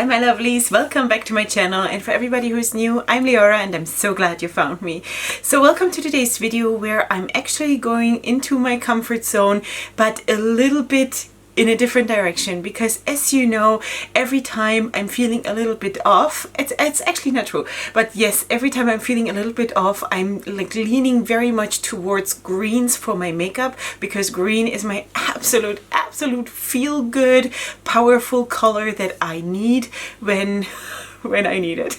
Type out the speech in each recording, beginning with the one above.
Hi my lovelies, welcome back to my channel, and for everybody who's new, I'm Leorah and I'm so glad you found me. So welcome to today's video where I'm actually going into my comfort zone, but a little bit in a different direction, because as you know, every time I'm feeling a little bit off, it's actually not true, but yes, every time I'm feeling a little bit off, I'm like leaning very much towards greens for my makeup, because green is my absolute feel good, powerful color that I need when I need it.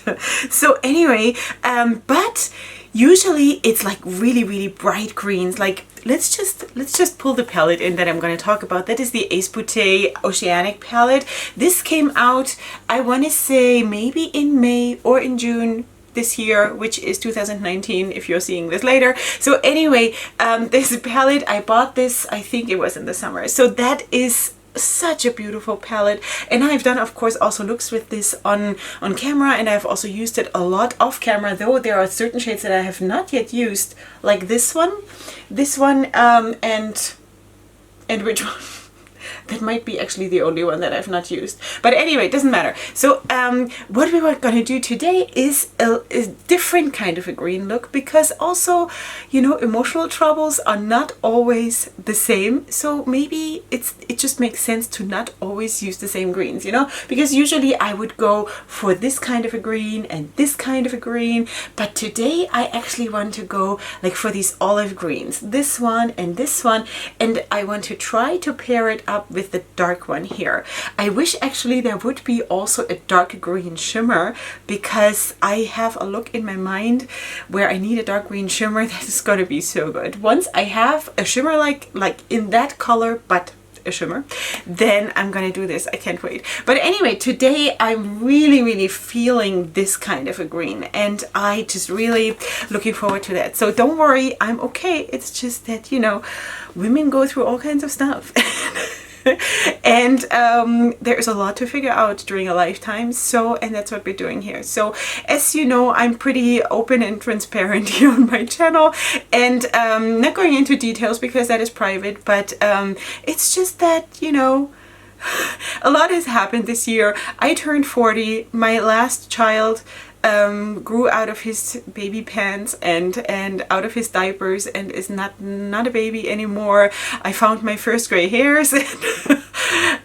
So anyway, but usually it's like really bright greens. Like let's just pull the palette in that I'm going to talk about. That is the Beauté Oceanic palette. This came out, I want to say maybe in May or in June this year, which is 2019 if you're seeing this later. So anyway, this palette, I bought this, I think it was in the summer. So that is such a beautiful palette, and I've done of course also looks with this on camera, and I've also used it a lot off camera, though there are certain shades that I have not yet used, like this one, and which one? That might be actually the only one that I've not used. But anyway, it doesn't matter. So what we were going to do today is a different kind of a green look, because also, you know, emotional troubles are not always the same. So maybe it just makes sense to not always use the same greens, you know, because usually I would go for this kind of a green and this kind of a green. But today I actually want to go like for these olive greens, this one, and I want to try to pair it up with the dark one here. I wish actually there would be also a dark green shimmer, because I have a look in my mind where I need a dark green shimmer that is going to be so good. Once I have a shimmer like in that color, but a shimmer, then I'm gonna do this. I can't wait. But anyway, today I'm really feeling this kind of a green, and I just really looking forward to that. So don't worry, I'm okay. It's just that, you know, women go through all kinds of stuff. And there is a lot to figure out during a lifetime, so, and that's what we're doing here. So as you know, I'm pretty open and transparent here on my channel, and not going into details because that is private, but it's just that, you know, a lot has happened this year. I turned 40, my last child grew out of his baby pants and out of his diapers and is not a baby anymore. I found my first gray hairs,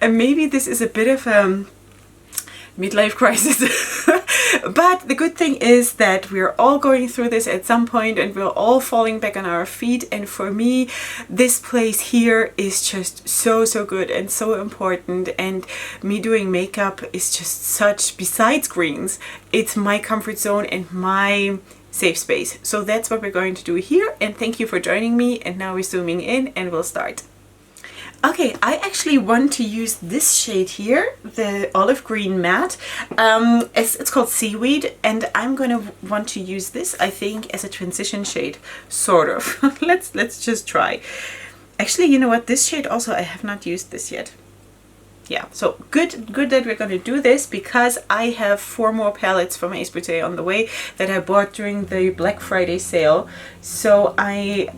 and maybe this is a bit of a midlife crisis. But the good thing is that we're all going through this at some point, and we're all falling back on our feet. And for me, this place here is just so good and so important. And me doing makeup is just such, besides greens, it's my comfort zone and my safe space. So that's what we're going to do here. And thank you for joining me. And now we're zooming in and we'll start. Okay, I actually want to use this shade here, the olive green matte. It's called Seaweed, and I'm going to want to use this, I think, as a transition shade, sort of. Let's just try. Actually, you know what? This shade also, I have not used this yet. Yeah, so good that we're going to do this, because I have 4 more palettes from Beauté on the way that I bought during the Black Friday sale. So I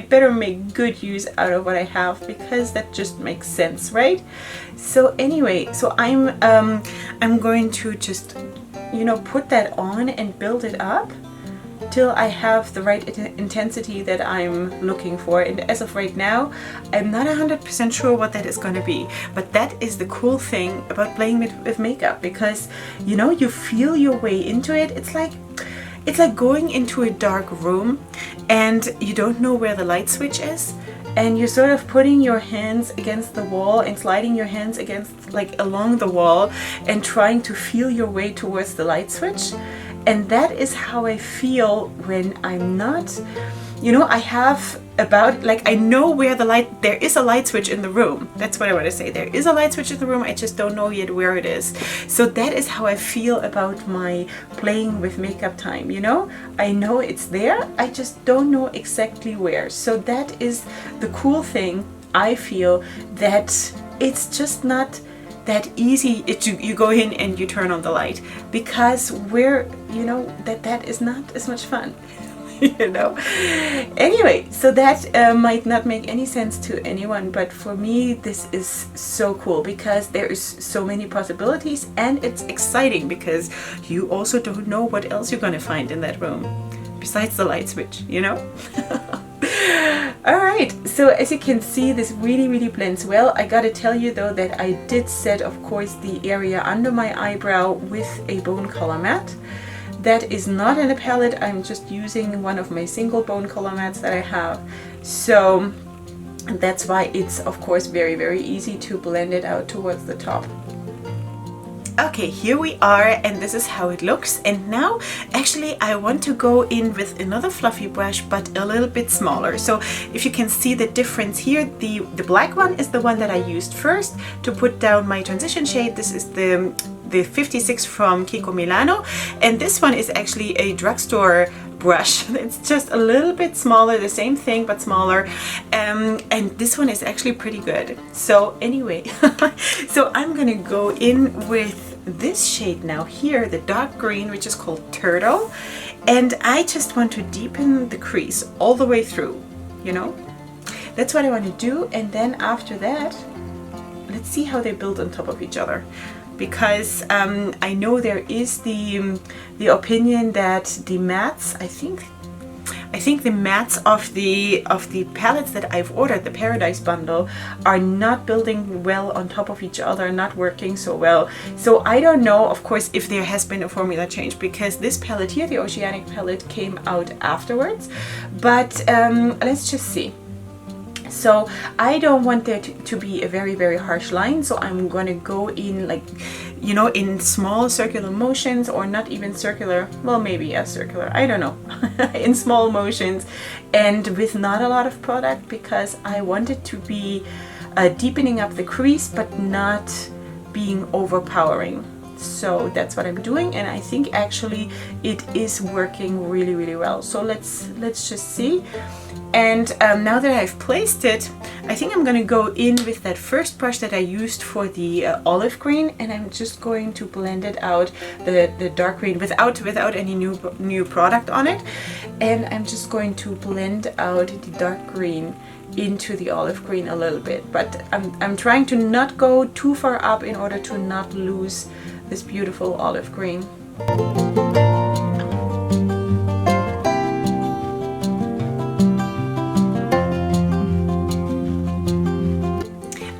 better make good use out of what I have, because that just makes sense, right? So anyway, so I'm going to just, you know, put that on and build it up till I have the right intensity that I'm looking for. And as of right now, I'm not 100% sure what that is going to be. But that is the cool thing about playing with makeup, because, you know, you feel your way into it. It's like going into a dark room and you don't know where the light switch is, and you're sort of putting your hands against the wall and sliding your hands against, like, along the wall, and trying to feel your way towards the light switch. And that is how I feel when I'm not, you know, I have about, like, I know where the light, there is a light switch in the room. That's what I want to say. There is a light switch in the room. I just don't know yet where it is. So that is how I feel about my playing with makeup time, you know? I know it's there. I just don't know exactly where. So that is the cool thing. I feel that it's just not that easy. You go in and you turn on the light, because we're, you know, that is not as much fun. you know. Anyway, so that might not make any sense to anyone, but for me this is so cool because there is so many possibilities, and it's exciting because you also don't know what else you're going to find in that room besides the light switch, you know. Alright, so as you can see, this really blends well. I gotta tell you though that I did set, of course, the area under my eyebrow with a bone color matte. That is not in a palette, I'm just using one of my single bone color mattes that I have. So that's why it's, of course, very easy to blend it out towards the top. Okay, here we are, and this is how it looks. And now actually I want to go in with another fluffy brush, but a little bit smaller. So if you can see the difference here, the black one is the one that I used first to put down my transition shade. This is the 56 from Kiko Milano, and this one is actually a drugstore brush. It's just a little bit smaller, the same thing but smaller, and this one is actually pretty good. So anyway, so I'm gonna go in with this shade now here, the dark green, which is called Turtle, and I just want to deepen the crease all the way through, you know. That's what I want to do, and then after that, let's see how they build on top of each other. Because I know there is the opinion that the mattes, I think the mattes of the palettes that I've ordered, the Paradise bundle, are not building well on top of each other, not working so well. So I don't know, of course, if there has been a formula change, because this palette here, the Oceanic palette, came out afterwards. But let's just see. So I don't want there to be a very harsh line, so I'm going to go in, like, you know, in small circular motions, or not even circular, well, maybe a circular, I don't know, in small motions, and with not a lot of product, because I want it to be deepening up the crease but not being overpowering. So that's what I'm doing, and I think actually it is working really well. So let's just see. And now that I've placed it, I think I'm gonna go in with that first brush that I used for the olive green, and I'm just going to blend it out, the dark green, without any new product on it. And I'm just going to blend out the dark green into the olive green a little bit, but I'm trying to not go too far up in order to not lose this beautiful olive green.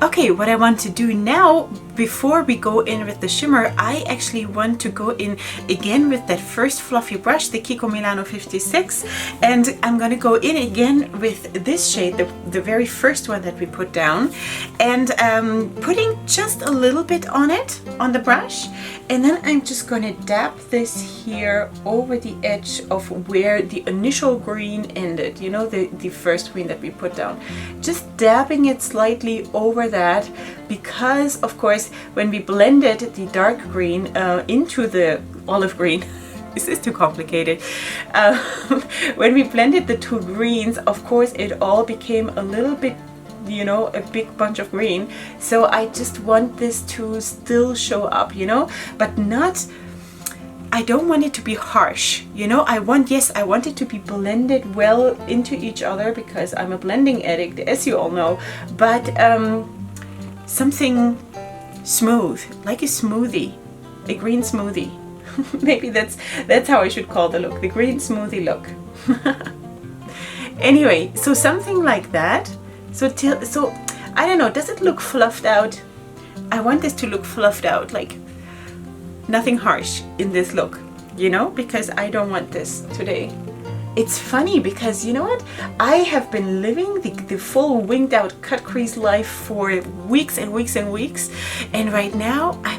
Okay, what I want to do now, before we go in with the shimmer, I actually want to go in again with that first fluffy brush, the Kiko Milano 56, and I'm going to go in again with this shade, the very first one that we put down, and putting just a little bit on it, on the brush, and then I'm just going to dab this here over the edge of where the initial green ended, you know, the first green that we put down. Just dabbing it slightly over that, because of course when we blended the dark green into the olive green, this is too complicated, when we blended the two greens, of course it all became a little bit, you know, a big bunch of green. So I just want this to still show up, you know, but not, I don't want it to be harsh, you know. I want it to be blended well into each other, because I'm a blending addict, as you all know, but something smooth, like a smoothie, a green smoothie. Maybe that's how I should call the look, the green smoothie look. Anyway, so something like that. So I don't know, does it look fluffed out? I want this to look fluffed out, like nothing harsh in this look, you know, because I don't want this today. It's funny because, you know what, I have been living the full winged out cut crease life for weeks and weeks and weeks, and right now I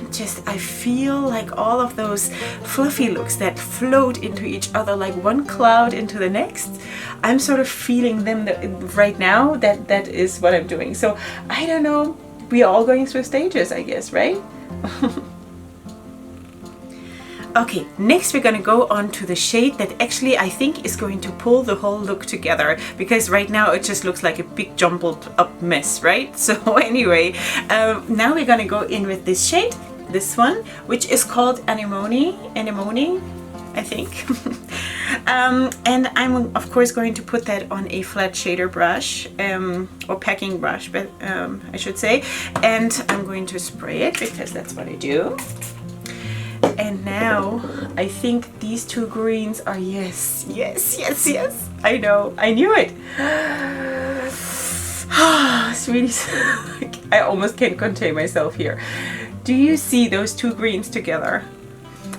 feel like all of those fluffy looks that float into each other like one cloud into the next, I'm sort of feeling them right now. That is what I'm doing. So I don't know, we're all going through stages, I guess, right? Okay, next we're going to go on to the shade that actually I think is going to pull the whole look together, because right now it just looks like a big jumbled up mess, right? So anyway, now we're going to go in with this shade, this one, which is called Anemone. I think. And I'm of course going to put that on a flat shader brush, or packing brush, but I should say, and I'm going to spray it because that's what I do. And now I think these two greens are, yes, yes, yes, yes. I know, I knew it. Sweeties, I almost can't contain myself here. Do you see those two greens together?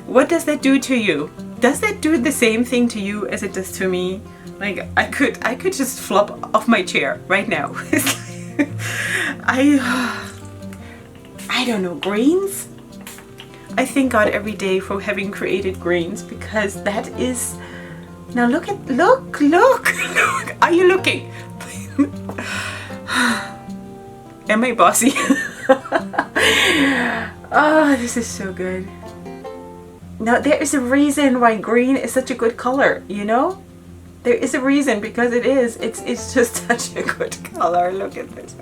What does that do to you? Does that do the same thing to you as it does to me? Like I could just flop off my chair right now. I don't know, greens? I thank God every day for having created greens, because that is, now look, are you looking? Am I bossy? Oh, this is so good. Now there is a reason why green is such a good color, you know? There is a reason, because it is. It's just such a good color. Look at this.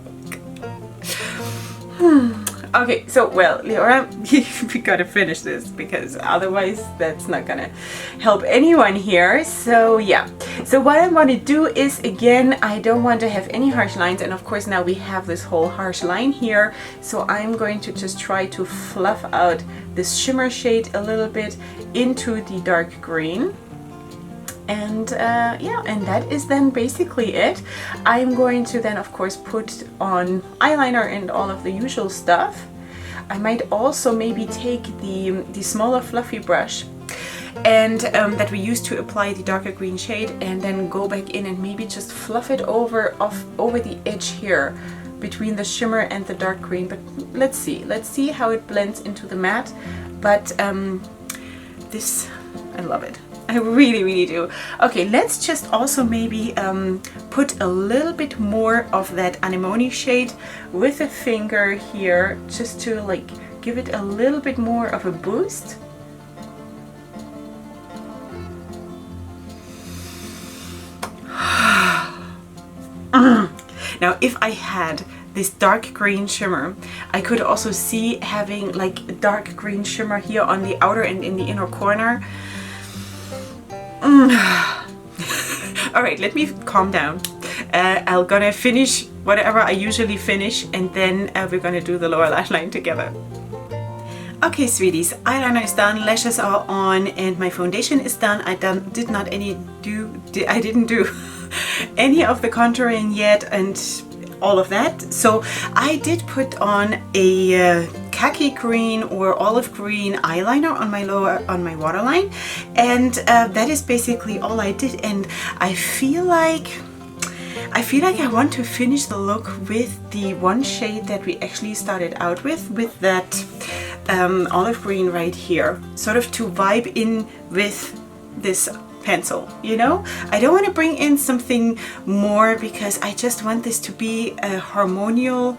Okay, so well, Leorah, we gotta finish this, because otherwise that's not gonna help anyone here. So yeah, so what I want to do is, again, I don't want to have any harsh lines, and of course now we have this whole harsh line here, so I'm going to just try to fluff out this shimmer shade a little bit into the dark green. And yeah, and that is then basically it. I'm going to then of course put on eyeliner and all of the usual stuff. I might also maybe take the smaller fluffy brush and that we used to apply the darker green shade, and then go back in and maybe just fluff it over the edge here between the shimmer and the dark green. But let's see how it blends into the matte. But this, I love it. I really, really do. Okay, let's just also maybe put a little bit more of that anemone shade with a finger here, just to like give it a little bit more of a boost. Now, if I had this dark green shimmer, I could also see having like dark green shimmer here on the outer and in the inner corner. All right, let me calm down. I'm gonna finish whatever I usually finish, and then we're gonna do the lower lash line together. Okay, sweeties, eyeliner is done, lashes are on, and my foundation is done. I didn't do any of the contouring yet and all of that. So I did put on a khaki green or olive green eyeliner on my waterline, and that is basically all I did. And I feel like I want to finish the look with the one shade that we actually started out with that olive green right here, sort of to vibe in with this pencil, you know? I don't want to bring in something more, because I just want this to be a harmonious,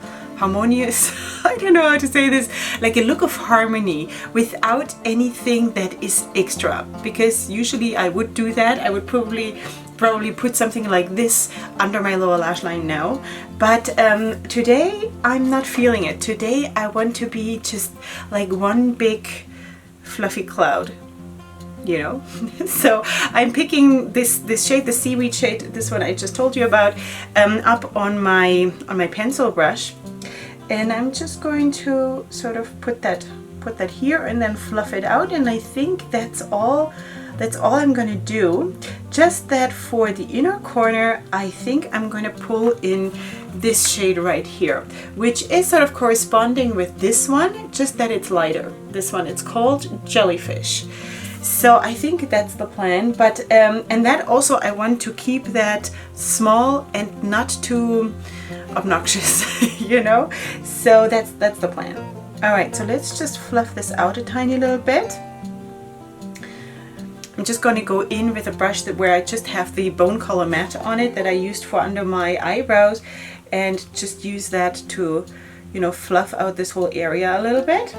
I don't know how to say this, like a look of harmony without anything that is extra, because usually I would do that. I would probably put something like this under my lower lash line now, but today I'm not feeling it. Today I want to be just like one big fluffy cloud, you know. So I'm picking this shade, the seaweed shade, this one I just told you about, up on my pencil brush, and I'm just going to sort of put that here and then fluff it out. And I think that's all I'm gonna do. Just that for the inner corner, I think I'm gonna pull in this shade right here, which is sort of corresponding with this one, just that it's lighter. This one, it's called Jellyfish. So I think that's the plan, but and that also I want to keep that small and not too obnoxious, you know. So that's the plan. All right, so let's just fluff this out a tiny little bit. I'm just going to go in with a brush where I just have the bone color matte on it that I used for under my eyebrows, and just use that to, you know, fluff out this whole area a little bit.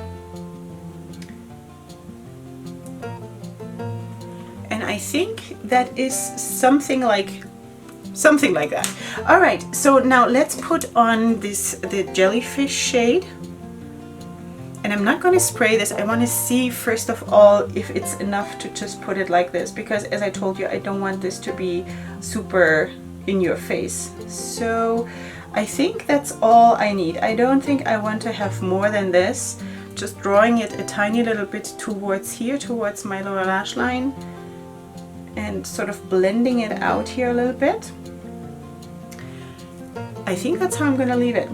And I think that is something like that. All right, so now let's put on the Jellyfish shade. And I'm not going to spray this. I want to see first of all if it's enough to just put it like this, because as I told you, I don't want this to be super in your face. So I think that's all I need. I don't think I want to have more than this. Just drawing it a tiny little bit towards here, towards my lower lash line, and sort of blending it out here a little bit. I think that's how I'm going to leave it.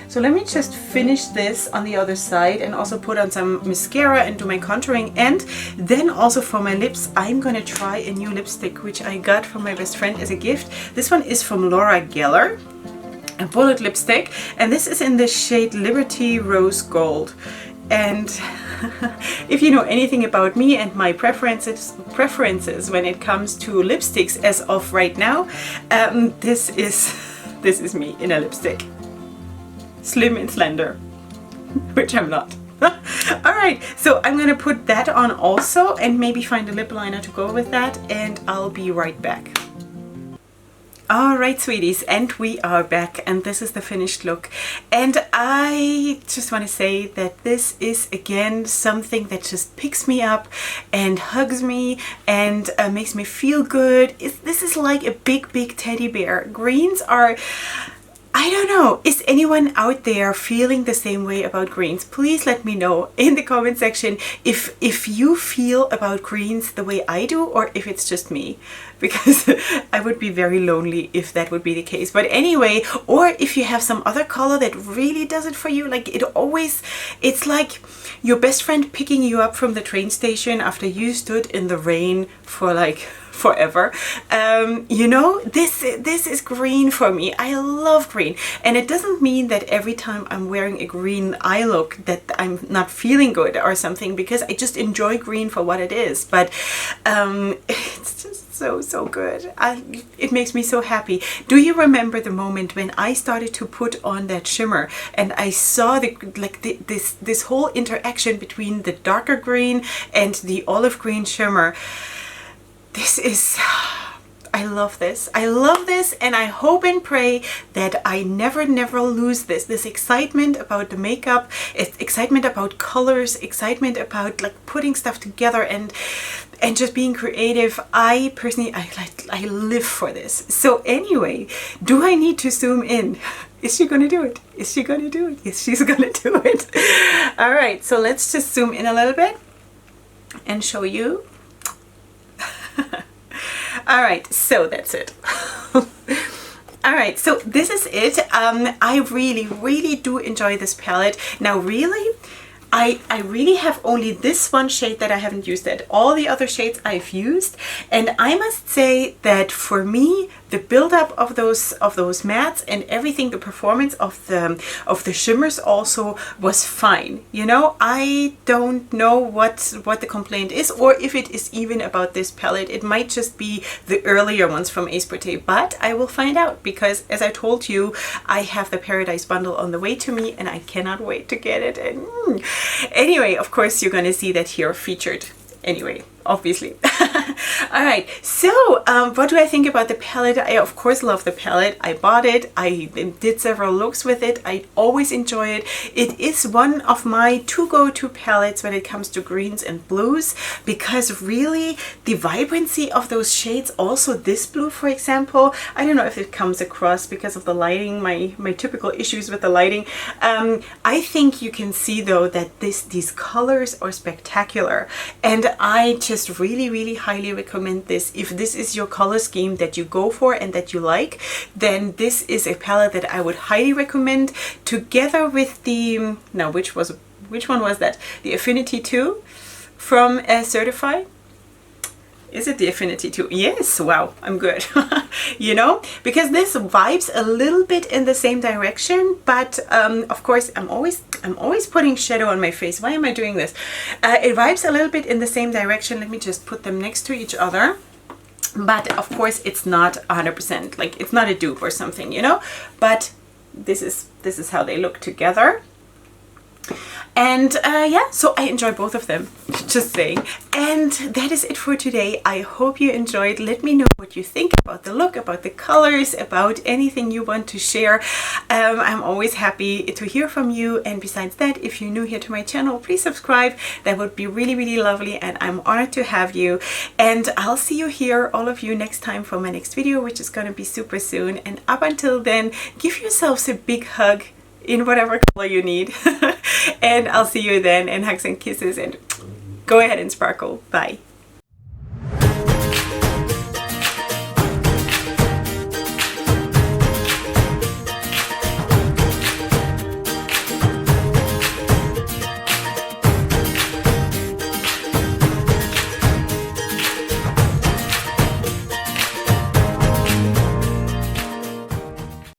So let me just finish this on the other side and also put on some mascara and do my contouring. And then also for my lips, I'm going to try a new lipstick which I got from my best friend as a gift. This one is from Leorah Geller, a bullet lipstick, and this is in the shade Liberty Rose Gold. And if you know anything about me and my preferences when it comes to lipsticks as of right now, this is me in a lipstick. Slim and slender, which I'm not. Alright, so I'm gonna put that on also and maybe find a lip liner to go with that, and I'll be right back. Alright, sweeties, and we are back, and this is the finished look. And I just want to say that this is again something that just picks me up and hugs me and makes me feel good. This is like a big teddy bear. Greens are, I don't know, is anyone out there feeling the same way about greens? Please let me know in the comment section if you feel about greens the way I do, or if it's just me, because I would be very lonely if that would be the case. But anyway, or if you have some other color that really does it for you, like it's like your best friend picking you up from the train station after you stood in the rain for like forever. You know, this is green for me. I love green, and it doesn't mean that every time I'm wearing a green eye look that I'm not feeling good or something, because I just enjoy green for what it is. But it's just so good. It makes me so happy. Do you remember the moment when I started to put on that shimmer and I saw this whole interaction between the darker green and the olive green shimmer? This is, I love this. I love this, and I hope and pray that I never lose this excitement about the makeup, excitement about colors, excitement about like putting stuff together and just being creative. I personally, I live for this. So anyway, do I need to zoom in? Is she gonna do it? Is she gonna do it? Yes, she's gonna do it. All right, so let's just zoom in a little bit and show you. Alright, so that's it. Alright, so this is it. I really do enjoy this palette. Now really, I really have only this one shade that I haven't used yet. All the other shades I've used, and I must say that for me, the build-up of those mattes and everything, the performance of the shimmers also was fine. You know, I don't know what the complaint is, or if it is even about this palette. It might just be the earlier ones from Ace Beauté, but I will find out, because as I told you, I have the Paradise bundle on the way to me, and I cannot wait to get it. And anyway, of course, you're going to see that here featured. Anyway, obviously. Alright, so what do I think about the palette? I of course love the palette. I bought it. I did several looks with it. I always enjoy it. It is one of my two go-to palettes when it comes to greens and blues, because really the vibrancy of those shades, also this blue for example, I don't know if it comes across because of the lighting, my typical issues with the lighting. I think you can see though that these colors are spectacular, and I just really highly recommend this. If this is your color scheme that you go for and that you like, then this is a palette that I would highly recommend, together with the, now which one was that? The Affinity 2 from Certify. Is it the Affinity 2? Yes, wow, I'm good. You know, because this vibes a little bit in the same direction, but of course I'm always putting shadow on my face. Why am I doing this? It vibes a little bit in the same direction. Let me just put them next to each other. But of course it's not 100%, like it's not a dupe or something, you know, but this is how they look together. And yeah, so I enjoy both of them, just saying. And that is it for today. I hope you enjoyed. Let me know what you think about the look, about the colors, about anything you want to share. I'm always happy to hear from you. And besides that, if you're new here to my channel, please subscribe. That would be really, really lovely, and I'm honored to have you. And I'll see you here, all of you, next time for my next video, which is going to be super soon. And up until then, give yourselves a big hug in whatever color you need. And I'll see you then, and hugs and kisses, and go ahead and sparkle. Bye.